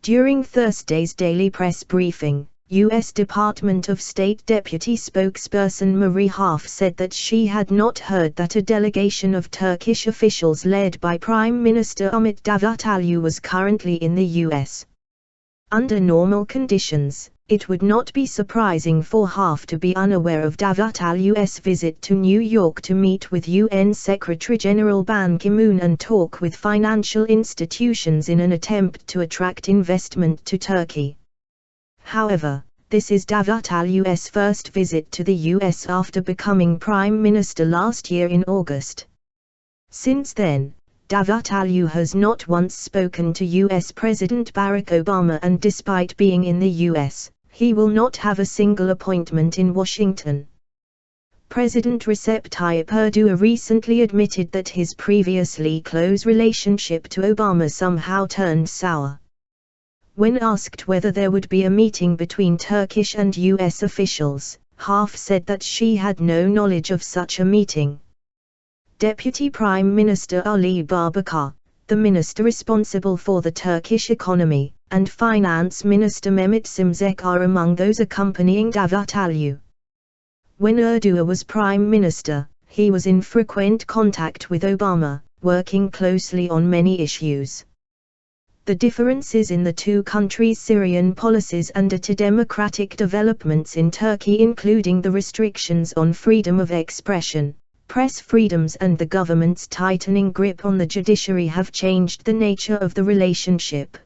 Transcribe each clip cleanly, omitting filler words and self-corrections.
During Thursday's daily press briefing, U.S. Department of State Deputy Spokesperson Marie Harf said that she had not heard that a delegation of Turkish officials led by Prime Minister Ahmet Davutoğlu was currently in the U.S. Under normal conditions, it would not be surprising for Harf to be unaware of Davutoğlu's visit to New York to meet with UN Secretary-General Ban Ki-moon and talk with financial institutions in an attempt to attract investment to Turkey. However, this is Davutoğlu's first visit to the US after becoming Prime Minister last year in August. Since then, Davutoğlu has not once spoken to US President Barack Obama, and despite being in the US, he will not have a single appointment in Washington. President Recep Tayyip Erdoğan recently admitted that his previously close relationship to Obama somehow turned sour. When asked whether there would be a meeting between Turkish and US officials, Harf said that she had no knowledge of such a meeting. Deputy Prime Minister Ali Babacar, the minister responsible for the Turkish economy, and Finance Minister Mehmet Şimşek are among those accompanying Davutoğlu. When Erdoğan was Prime Minister, he was in frequent contact with Obama, working closely on many issues. The differences in the two countries' Syrian policies and anti-democratic developments in Turkey, including the restrictions on freedom of expression, press freedoms and the government's tightening grip on the judiciary, have changed the nature of the relationship.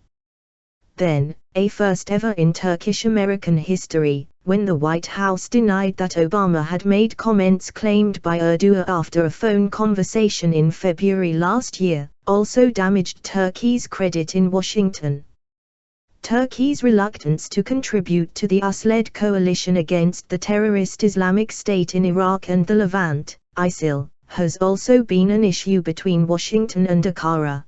Then, a first ever in Turkish-American history, when the White House denied that Obama had made comments claimed by Erdoğan after a phone conversation in February last year, also damaged Turkey's credit in Washington. Turkey's reluctance to contribute to the US-led coalition against the terrorist Islamic State in Iraq and the Levant, ISIL, has also been an issue between Washington and Ankara.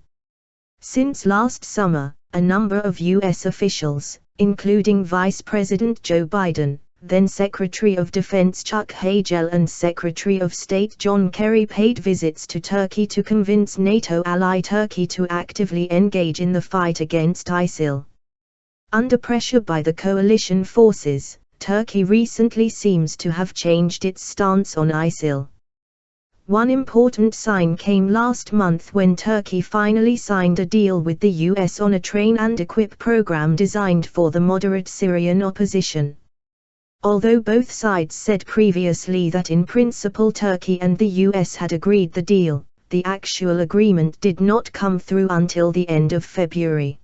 Since last summer, a number of US officials, including Vice President Joe Biden, then Secretary of Defense Chuck Hagel and Secretary of State John Kerry, paid visits to Turkey to convince NATO ally Turkey to actively engage in the fight against ISIL. Under pressure by the coalition forces, Turkey recently seems to have changed its stance on ISIL. One important sign came last month when Turkey finally signed a deal with the US on a train and equip program designed for the moderate Syrian opposition. Although both sides said previously that in principle Turkey and the US had agreed the deal, the actual agreement did not come through until the end of February.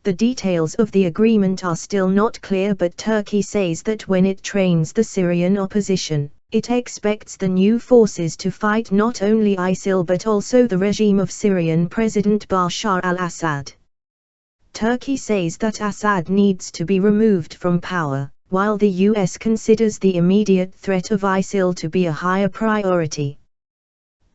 The details of the agreement are still not clear, but Turkey says that when it trains the Syrian opposition, it expects the new forces to fight not only ISIL but also the regime of Syrian President Bashar al-Assad. Turkey says that Assad needs to be removed from power, while the US considers the immediate threat of ISIL to be a higher priority.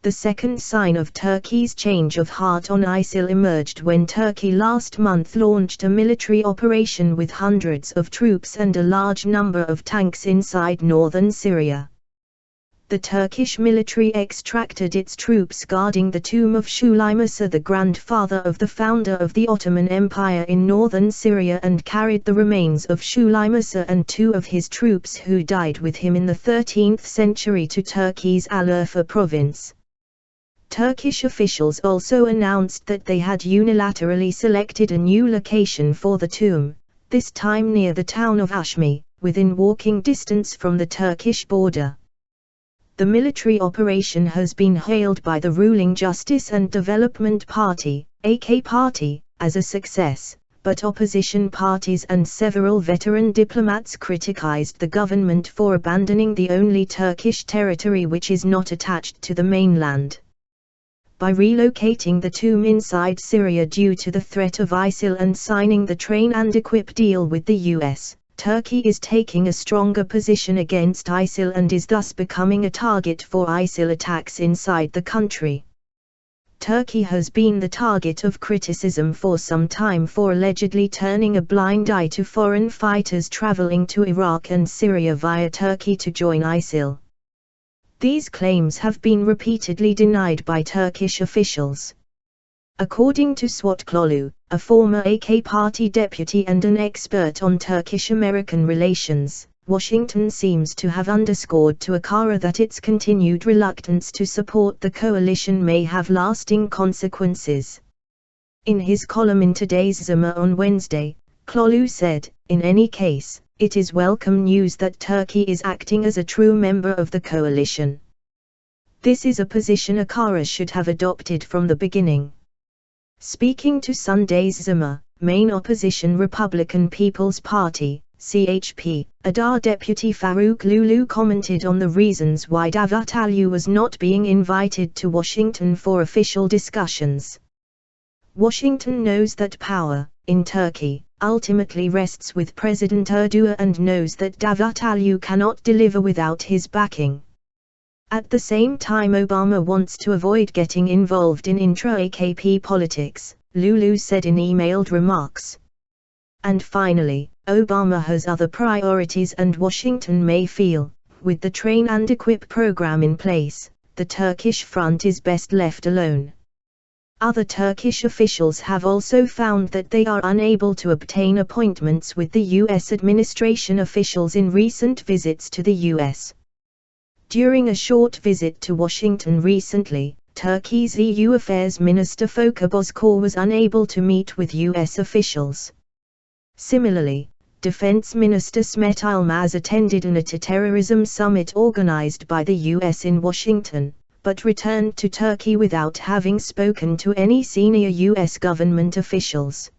The second sign of Turkey's change of heart on ISIL emerged when Turkey last month launched a military operation with hundreds of troops and a large number of tanks inside northern Syria. The Turkish military extracted its troops guarding the tomb of Süleyman, the grandfather of the founder of the Ottoman Empire in northern Syria, and carried the remains of Süleyman and two of his troops who died with him in the 13th century to Turkey's Al-Urfa province. Turkish officials also announced that they had unilaterally selected a new location for the tomb, this time near the town of Ashmi, within walking distance from the Turkish border. The military operation has been hailed by the ruling Justice and Development Party, AK Party, as a success, but opposition parties and several veteran diplomats criticized the government for abandoning the only Turkish territory which is not attached to the mainland. By relocating the tomb inside Syria due to the threat of ISIL and signing the train and equip deal with the US, Turkey is taking a stronger position against ISIL and is thus becoming a target for ISIL attacks inside the country. Turkey has been the target of criticism for some time for allegedly turning a blind eye to foreign fighters traveling to Iraq and Syria via Turkey to join ISIL. These claims have been repeatedly denied by Turkish officials. According to Davutoğlu, a former AK Party deputy and an expert on Turkish-American relations, Washington seems to have underscored to Ankara that its continued reluctance to support the coalition may have lasting consequences. In his column in today's Zama on Wednesday, Davutoğlu said, "In any case, it is welcome news that Turkey is acting as a true member of the coalition. This is a position Ankara should have adopted from the beginning." Speaking to Sunday's Zama, main opposition Republican People's Party, CHP, Adar Deputy Faruk Lulu commented on the reasons why Davutoğlu was not being invited to Washington for official discussions. Washington knows that power, in Turkey, ultimately rests with President Erdoğan and knows that Davutoğlu cannot deliver without his backing. At the same time Obama wants to avoid getting involved in intra-AKP politics, Lulu said in emailed remarks. And finally, Obama has other priorities and Washington may feel, with the train and equip program in place, the Turkish front is best left alone. Other Turkish officials have also found that they are unable to obtain appointments with the U.S. administration officials in recent visits to the U.S. During a short visit to Washington recently, Turkey's EU Affairs Minister Volker Bozkır was unable to meet with U.S. officials. Similarly, Defense Minister Mehmet Yılmaz attended an anti-terrorism summit organized by the U.S. in Washington, but returned to Turkey without having spoken to any senior U.S. government officials.